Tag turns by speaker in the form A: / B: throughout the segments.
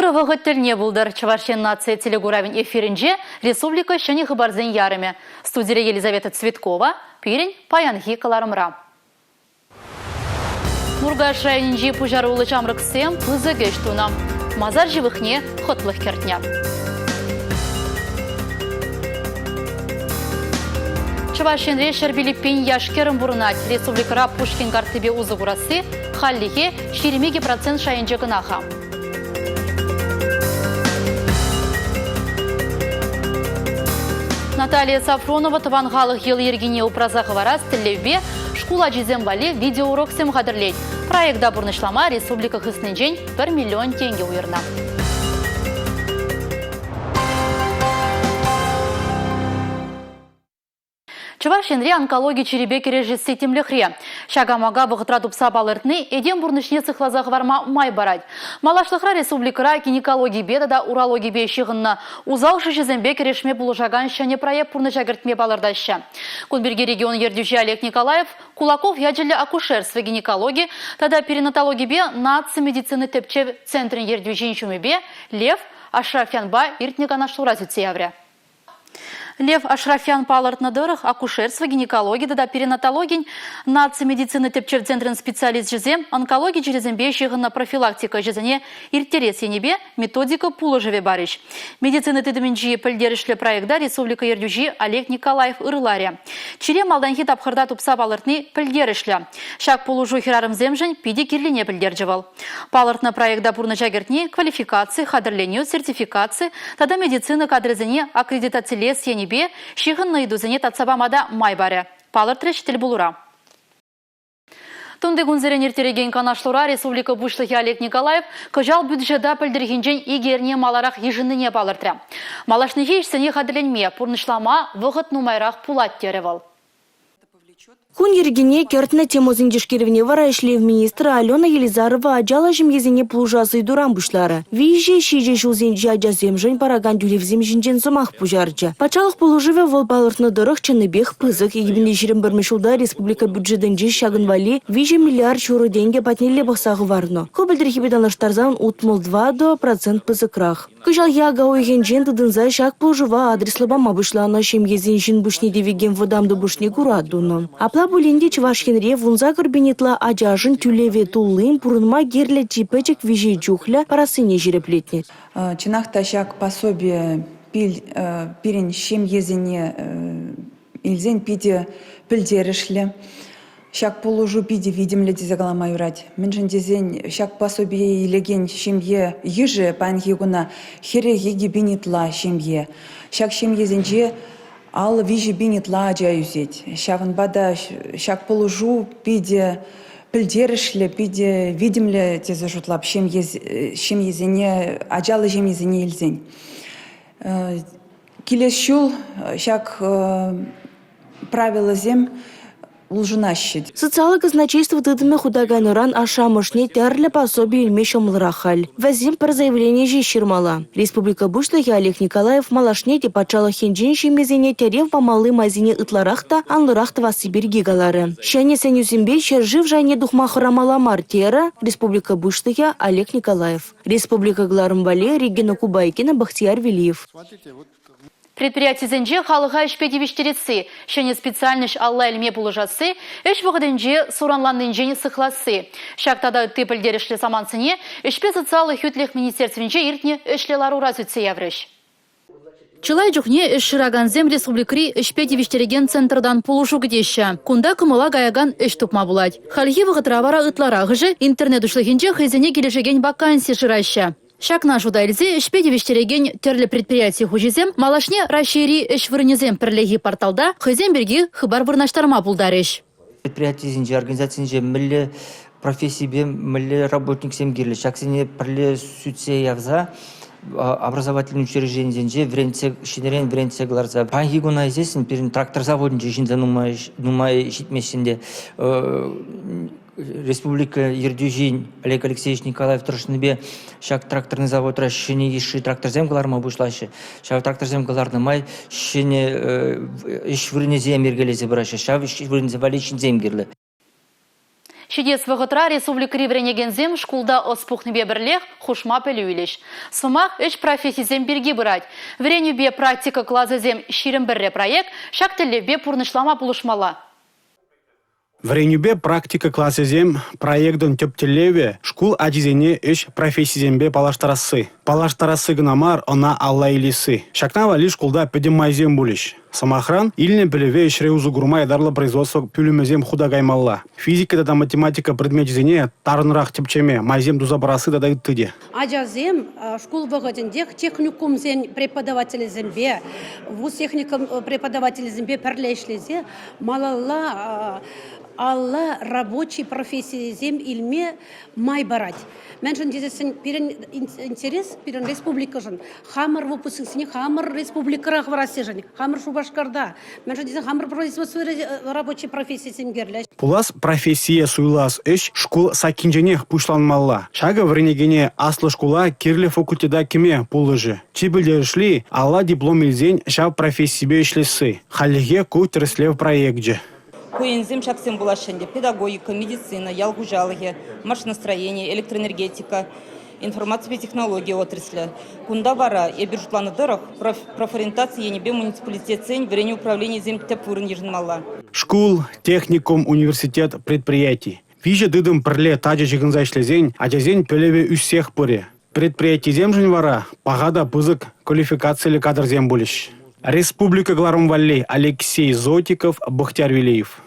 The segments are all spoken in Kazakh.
A: Утро вағыттіліне бұлдар Чувашия нация телегуравин эфирінже республика шыны хыбарзен ярыме. Студия Елизавета Цветкова, пирень паянхи каларымра. Нургаш районинже пужары улы чамрыксем пызыгеш тунам. Мазар живыхне хотлых кертня. Чувашин решер Филиппин яшкерым бурнать. Республикара Пушкин гартыбе узыгурасы халлихе 20% шайынже гынаха. Наталья Сафронова таванғалық ел ергене упразағы варас тіллевбе шкула жезем вали видеоурок сем қадырлейд. Проектда бұрнышлама республика хыснен жен 1 миллион тенге уйырна. Чувашинре онкология черебе кережесі темлехре. Шагамага бұғытра тупса балыртны еден бұрнышне цихлазағы варма май барад. Малашлықра республикара гинекология беда да урология бе шиғынна. Узаушы жезембе керешме бұлыжаган шане проект бұрны жагыртме балырдаща. Кунберге регион ердюжи Олег Николаев, Кулаков яджилі акушерство гинекологии, тада перинатология бе нация медицины тепчев центрин ердюжин шумебе, Лев Ашрафянба иртнегана шлуразюце явря. Лев Ашрафян палыртны дырых, акушерство, гинекология, да перинатология, нация медицины тепчев центрин специалист жезем, онкология жерезембе шиғына профилактика жезене иртерес енебе методика пулы живе барыш. Медицины тедімінжі пілдерішлі проекта республика ердюжи Олег Николаев ырыларя. Чире малданхи тапқырда тупса палыртны пілдерішлі. Шак пулы жу хирарым земжен пиде кирлине пілдержевал. Палыртны проекта пурны жагертне квалификации, хадырлению, сертификации, тада медицина кадрезене аккредитациялес енебе шиғын найдузене татсабамада май баре. Палыртрыш тіл бұлыра. Тунды гунзерен ертереген канашлура республика бушлығы Олег Николаев көжал бюджета пілдіргенжен игерне маларақ ежініне палыртыры. Малашны ешсіне қадыленме, пұрнышлама вғыт нумайрақ пулат теревал.
B: Кун ергене кертіне темозын дешкеревне вара ишлев министра Алена Елизарова аджала жемезене плужасы дуран бушлары. Виже шиже жулзен жаджа земжен параган дюлев земжинжен зымах пужарджа. Пачалық полужыве вол балыртны дырық чыныбех пызык егібінде жерім бірмешулда республика бюджетінже шагын вали виже миллиард чуры денге патнелі бақсағы варно. Көбілдір хебеданыштарзан утмыл 2% пызыкрах. Кыжал яга ойгенжен тыдынзай шаг полужыва адреслыба бушлана шемезен жин бушне девеген водамды бушне курадуны. Апла Буленде Чувашинре вунза горбенетла аджажын тюлеве тулым пурынма герле чипечек вижи джухля парасыне жиреплетнет.
C: Чинах тащак пособие пирень шем езене ильзен пиде пильдерешле. Шак полужу пиде видимле дизагалама юрать. Менжен дизен шак пособие илеген шемье ежи панхигуна хере еги бенетла шемье. Шак шем езенже ал вижи бинит ладжа юзеть. Шаван бада шак положу пиде пильдерешле, пиде видимле те зажутлап шем езене, аджалы шем езене ильзень. Килес шул шак правила зем улжунащить.
B: Социалок казначейство тыдыме худагануран ашамышне тярле пособие ильмешом лрахаль. Вазим про заявление же ширмала. Республика Бушлахи Олег Николаев малашне те пачала хенджин шемезене терев помалы мазине ытларахта анлырахтова Сибирь гигалары. Шане сенюзимбе жив жане духма храмала мартера. Республика Бушлахи Олег Николаев. Республика Гларымбале Регина Кубайкина Бахтияр Велиев.
A: Предприятие зенже халыға ішпедевіштеретсі, шәне специальныш алла әлме бұлыжасы, үш вғыдынже суранландынжені сықласы. Шақтада тепілдерішлі самансыне, ішпе социалы хүтліх министерственже иртне үшлелар уразүтсе яврыш. Чылай жүхне үш шыраганзем республикри ішпедевіштереген центрдан пулушу гдеші. Кунда кымыла гаяган үш тупма булад. Халхи вғытравара ытларағыжы интернет үшлігінже хызене келешеген вакансия жыраща. Шакна жудайлзе ішпедевіштереген терлі предприятий хужизем, малашне рашири үш вырнезем пірлегі порталда хызем берге хыбар вырнаштарма булдарыш.
D: Предприятий организации мілі профессии мілі работник семгерлі. Шаксене пірлі сүтсе явза образовательный учреждение вренце шинерен вренце гларза. Пангигуна здесь перед трактор заводен жинза нумай шитмесінде Республика Ердюжин Олег Алексеевич Николаев Трошнебе шак тракторный завод расширение иши трактор земгаларма бушлаще. Шак трактор земгаларны май шене иш вырне земергелезе браще. Шак иш вырне валичин земгерле.
A: Шидес вғытра республика ривренегензем шкулда оспухныбе бірлех хушма пелюйлеш. Сымақ үш профессизем бірге бұрад. Вренюбе практика клазызем ширім бірре проект, шактілебе пурнышлама пулышмала.
E: Вренюбе практика классезем проектын төптелеве шкул адизене үш профессизембе палаштарасы. Палаштарасы гынамар она алла илисы. Шакнава ли шкулда педемайзем булиш. Самохран илне пелеве ишре узугурма дарлы производство пюлемезем худагаймалла. Физика да математика предметизене тарынрах тепчеме майзем дузабарасы да дайыттыде.
F: Ажазем школ вғытындех техникум зен преподаватели зембе, вуз техникум преподаватели зембе перлешлезе, малалла алла рабочий профессии зем илме май барать. Меншін дезесін пирен интерес, пирен республика жын. Хамыр выпусксыне, хамыр республикарақ варасе жын. Хамыр шубашкарда. Меншін дезесін хамыр производство рабочий профессии зем герләш.
E: Пулас профессия суйлас үш шкул сакинженех пушланмалла. Шага вренегене аслы шкула кирле факультеда кеме пулыжы. Чибілдер шли, алла диплом илзен шав профессибе ишлесы. Халиге кут реслев проектже.
G: Куензем шаксем булашенде педагогика, медицина, ялгужалыге, машиностроение, электроэнергетика, информация и технологии отрасли. Кунда вара и биржутланы дырах профориентация енебе муниципалитет цень врение управления зем тепурын ежинмалла.
E: Шкул, техникум, университет, предприятий. Виже дыдым прле таджа жигынза ишлезень, ажазень пелеве үссех пыре. Предприятий земжин вара, пагада пызык квалификациялы кадр зем булиш. Республика Гларумвалли, Алексей Зотиков, Бахтияр Велиев.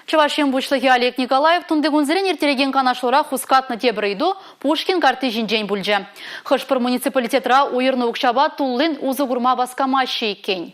A: Чувашин бушлығы Олег Николаев тундығынзірен ертереген канашлыра хускатны тебірейду Пушкин карты жинжен бүлжі. Хышпыр муниципалитетра ойырны ұқшаба туллын узы ғұрма баскама шейкен.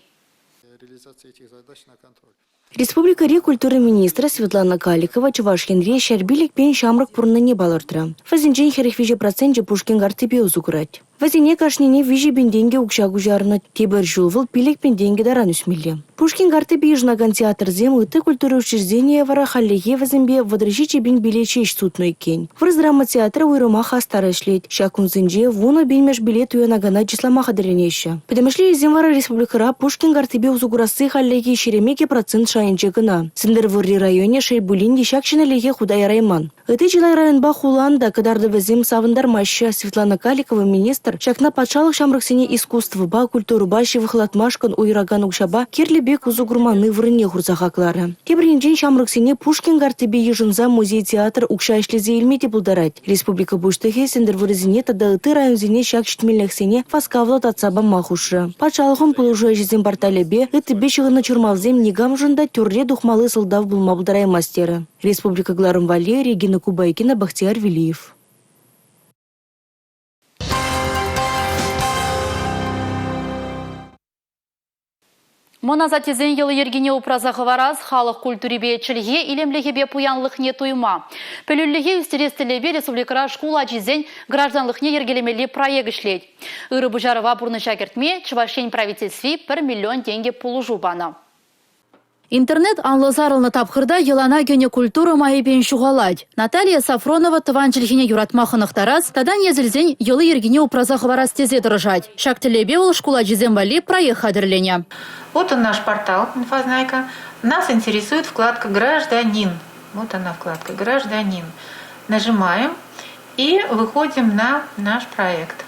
B: Республика Ри культуры министра Светлана Каликова Чувашкенре шарбилик пен шамрак пурныне балыртыра. Фазинжен херехвиже проценте Пушкин карты узукурать. Вазине кашнине вижи бенденге укшагу жарна тебір жулвыл пилек бенденге даран үсмелі. Пушкин карты бейжнаган театр зем ыты культуры учреждения вара халлеге вазембе водрыжичи бен билечеш сутной кен. Врыз драма театра уйрыма хастара шлет. Шакунзынже вуна бенмеш билет уянагана числама хадренеща. Педемешли земвара республикара Пушкин карты бе узукурасы халлеге шеремеке процент шайынче гына. Сындырвырри районе шейбулинде шакшина леге худай райман. Ыты жилай районба хуланда кадарды вазем савындармаща Светлана Каликова министр шакна патшалық шамрыксене искусство ба культуру ба шевыхлатмашкан уйраган укшаба керлебек узугурманы врыне хурзахаклары. Тебринжен шамрыксене Пушкин гартыбе ежынза музей театр укша ишлезе илмете булдарать. Республика буштыхе сендер вырызине тада ыты районзене шак шитмеллексене фаскавлат атсаба махушра. Патшалықын пулужу жезем барталебе ыты бешығыны чурмалзем негам жында тюрре духмалы сылдав булма булдарай мастера. Республика Гларумвалли, Регина Кубайкина, Бахтияр Велиев.
A: Мына затезен елы ергене упразағы вараз халық культуребе чілге илемлегебе пуянлық не туйма. Пөліліге үстерестілебе республикара шкула жезен гражданлықне ергелемелі проект ішлет. Үрі бұжарыва бұрны шакертме Чувашень правительстви 1 миллион тенге пулу жубана. Интернет анлызарылны тапқырда елана гене культура майыбен шуғалад. Наталья Сафронова тыванчылхине юратмахынық тарас, тадан езілзен елы ергене упразағы вараз тезе дырыжад. Шактілебе ол шкула жезен вали проект хадырлене.
H: Вот он наш портал «Инфознайка». Нас интересует вкладка «Гражданин». Вот она вкладка «Гражданин». Нажимаем и выходим на наш проект.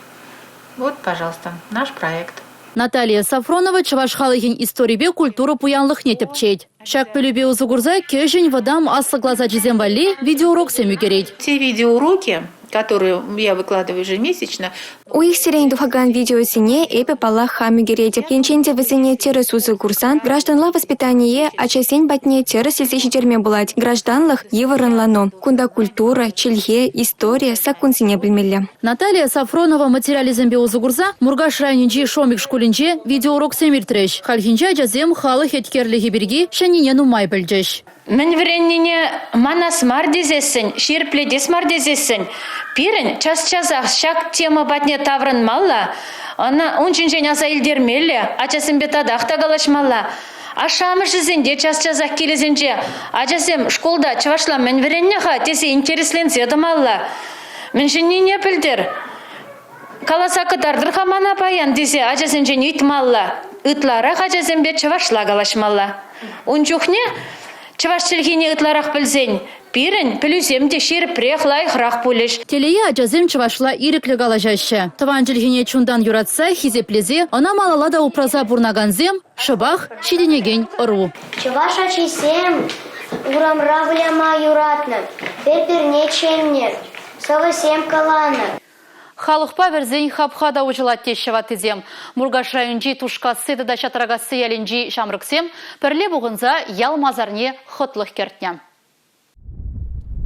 H: Вот, пожалуйста, наш проект.
A: Наталья Сафронова Чувашхалыгин историбе культура пуянлых не тепчет. Шак пелюбе узугурза кежень водам аслы глаза жеземвали видеоурок семюгереть.
H: Те видеоуроки, которые я выкладываю ежемесячно.
I: У их сирень духаган видео сине эпе палах хамюгереть. Янченте вазине терес узы курсан, гражданла воспитание, а часень батне терес сельсечи терме булать. Гражданлах еваранлано. Кунда культура, челье, история, сакун сине блемелле.
A: Наталья Сафронова материализмбе узугурза, Мургаш районинчи шомик школинче видеоурок семиртреш. Хальхинча жазем халық еткерлігі бірге шанине нумай білджеш.
J: Мен вреннине манас мардезесін, шерпледес мардезесін. Пирен час-часақ шак тема батне таврын малла, она унчинчен аса илдермелле, ачасын бетадақ тагалашмалла. Ашамы жызінде час-часақ келезінже, ачасым школда чавашла мен вреннеха тесе интересленсе дымалла. Мен жинне пілдер. Каласақы дардыр хамана паян десе ачасын жен үйтмалла. Үтлара ачасын бет чавашла галашмалла. Унчухне чаваш чилхине ытларах пілзен. Пирен плюсемде ширпрех лайхрах пулеш.
A: Телее ажазем чывашла ирекле галажаще. Тыван жилхине чундан юратса хизеплезе, она малала да упраза бурнаганзем, шыбах шиденеген ыру.
K: Чываш ачисем, урамра вляма юратны, пепер нечемнер, совысем каланы.
A: Халықпа верзен хапхада ужылат тешева тізем. Мургаш районжи тушкасы да чатырагасы яленжи шамрыксем, пірле бұғынза ял мазарне хытлық кертня.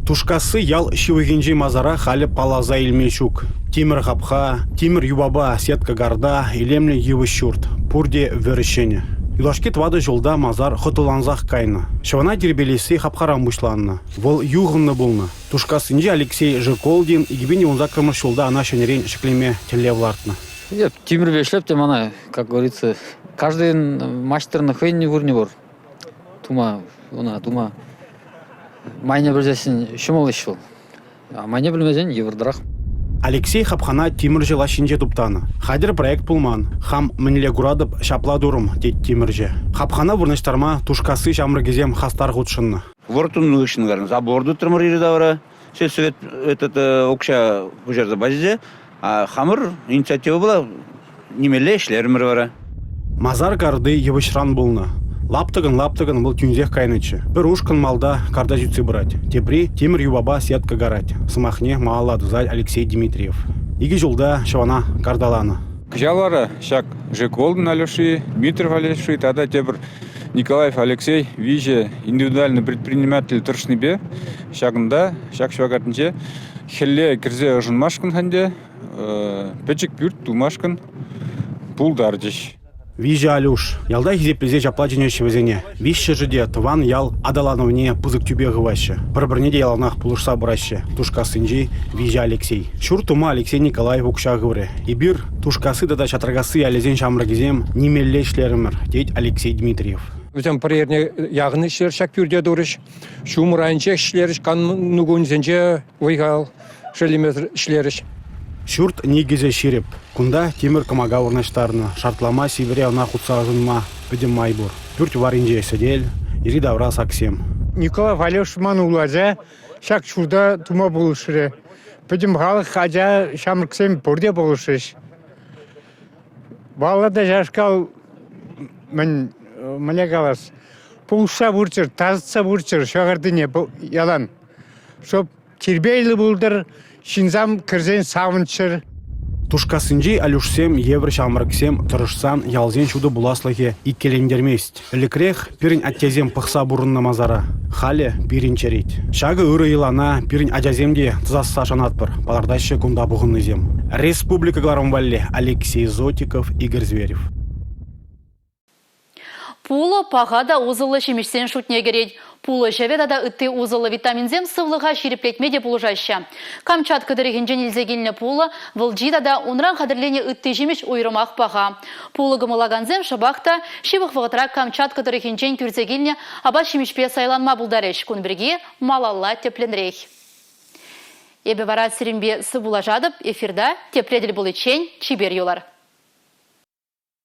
E: Тушкасы ял шивыгенжи мазара халі палаза илмешук. Тимір хапха, тимір юбаба сетка гарда, илемлі евы шурт, пурде верещене. Илашкет вады жолда мазар хытыланзақ кайны. Шывана дербелесі хапхарам бұшланны. Вол юғынны болны. Тушкасынжи Алексей Жиколдин игибине унза кымыш жолда ана шенерен шеклеме телевлартны.
L: Тимир вешлеп тем она, как говорится, каждый мастер на хвейне вурневор. Тума, тума. Майне білмезен шымыл ешіл. Майне білмезен еврдырақ.
E: Алексей хапхана Тимирже лашинже туптаны. Хадер проект пулман. Хам мінле гурадып шапла дурым, дейт Тимирже. Хапхана вырныштарма тушкасы шамрыгезем хастар ғутшынны.
M: Вортун ұғышын заборды тұрмыр давара. Сельсовет окша бұжарды базизе. Хамыр инициатива была немеле ішлерімір вара.
E: Мазар гарды евышран болны. Лаптыгын был тюнзех кайнычы. Бір ушкан малда карда жюцы брать. Тепри темір юбаба сетка гарать. Смахне маала дызаль Алексей Дмитриев. Иги жолда шавана кардаланы.
N: Кжалара шак Жиколдин Алеши, Дмитриев Алеши, тогда тепр Николаев Алексей, виже индивидуальный предприниматель Туршныбе, шагында, шак швагартынче, хелле кирзе жынмашкын ханде, печик пюрт тумашкын, пул дардиш.
E: Виже Алюш, ялда хизеплезе жаплаченеші везене. Вище жыде тыван ял адалановне пызык тюбе гываще. Пробірнеде яланах пулышса бұраще. Тушкасынжи Виже Алексей. Шур тума Алексей Николаев укша гывре. Ибир тушкасы да чатрагасы алезен шамрагезем немелле шлерімір, дейт Алексей Дмитриев.
O: Өзім парерне яғыны шлер шак пюрде дұрыш. Шум райынче шлеріш кан нугунзенче ойгал шелеметр шлеріш.
E: Шурт негезе ширеп. Кунда темір камага орнаштарны. Шартлама севере она хутса жынма пөдем майбур. Пюрт варинже седел, ири давра саксем.
P: Николай Валешман улаза, шак шурда тума болушыре. Пөдем халық хажа шамрыксем порде болушыш. Балада жашкал мне галас. Пулса бурчыр, тазытса бурчыр, шағардыне ялан. Шоп тербейлі булдыр, шинзам кірзен савынчыр.
E: Тушкасынжи алюшсем евр шамрыксем тұрышсан ялзен шуды буласлыхе иккелендермест. Лекрех пирин аттезем пықса бурынна мазара. Хале пирин черет. Шагы ұры илана пирин аджаземде тызасса шанатпыр. Палардашы кунда бұғынны зем. Республика Гларамвалле Алексей Зотиков, Игорь Зверев.
A: Пулы пағада узылы шемешсен шутне керет. Пулы жеведада үтті узылы витаминзем сывлыға шереплетмеде пулыжаща. Камчатка дырегенжен илзегіліне пулы, вылжидада унран қадырлене үтті жемеш ойрымақ паға. Пулы гымылаганзем шыбақта шивық вғытыра Камчатка дырегенжен күрзегіліне аба шемешпе сайланма бұлдареш. Күнбірге малалла тепленрейх. Ебе барат сірімбе сывула жадып, эфирда тепледіл бұл ечен чибер юлар.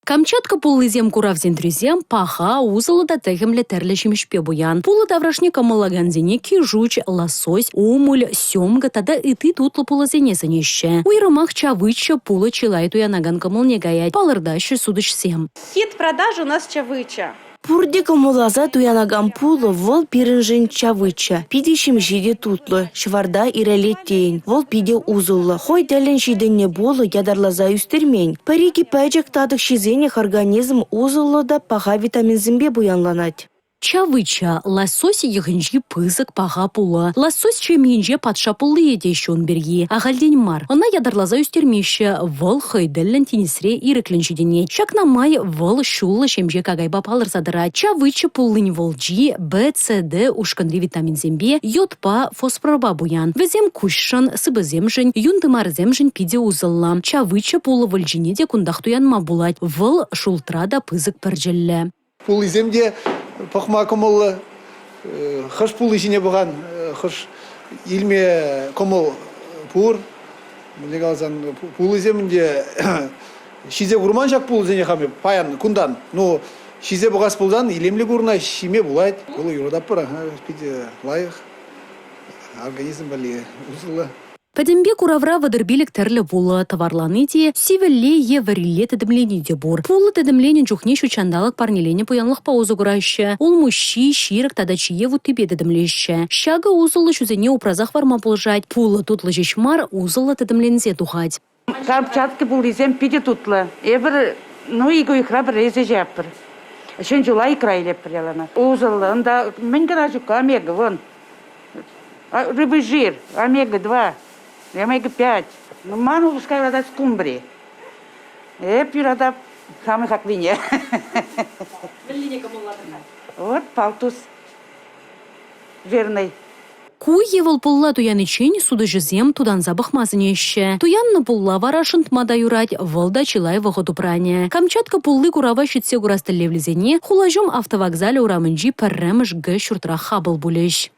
B: Камчатка пулызем куравзен трюзем паха узылы да тегемле терле шемешпе буян. Пулы даврашне камалаганзене кижуч, лосось, умуль, сёмга тада ыты тутлы пулызене занеще. Уйрымах чавыча пулы чилай туянаган камылне гаять, палырдашы судышсем.
Q: Хит продажи у нас чавыча.
B: Пурде камулаза туянаган пулы вол пиринжен чавыча. Пиде шемжиде тутлы, шварда ирелеттейн. Вол пиде узылы. Хой дәлен жиденне болы ядарлаза үстермень. Парики пәжек тадық шизенех организм узылы да паға витаминзімбе буянланать. Чавыча, лосось егінжі пызык паға пулы. Лосось чемінже патша пулы едешон берге. Ағалден мар. Она ядарлаза үстермеші вол хойдәлін тенесре ирекленшедене. Чакна май вол шулы шемже кагайба палырсадыра. Чавыча пулын волжи, Б, С, Д ушкандри витамин зембе, йодпа фосфорба буян. Везем кушшан, сыбыземжен, юндымарземжен пиде узылла. Чавыча пулы волжине де кундах туянма булать. Вол шултрада пызык пәржелі.
R: Пулы земде пахма комол хаш пулы жине буган хаш илме комол пур млегалзан пулы земде шизе гурман жак пулы зене хаме паян кундан но Шизе бугас булдан илемле гурна шиме булайт. Бұл юрдап пара, пиде лайық. Организм бали узылы.
B: Пәдембе куравра вадырбилік тәрлі болы товарланы де, сивелле еварилле тәдімлені де бұр. Пулы тәдімлені жүхне шучандалық парнелене пуянлық паузы күрайшы. Ол мұши, ширік тадачие вұттыбе тәдімлеші. Шага узылы жүзіне упразақ варма болжать. Пулы тутлы жешмар узылы тәдімлензе тухать.
S: Камчатки бұл изем пиде тутлы. Эбір, иго икра бір резе жапыр. Шен жула икра илеп прялана. Узылы, ында мен гана жука омега, вон. Рыбый жир, омега-2. Омега-5. Ну, ману пускай вода скумбрии. Пирада хамы хаклине. Вот палтус. Верный.
B: Куй евал пулла туян ичень суда жезем тудан забахмазыне ещё. Туянны пулла вара шынтмада юрать, валда чилай вахоту пране. Камчатка пуллы курава щитсе курастылевлезене, хулажом автовокзале урамынжи пәррәмыш гэ шуртра хабыл булеш.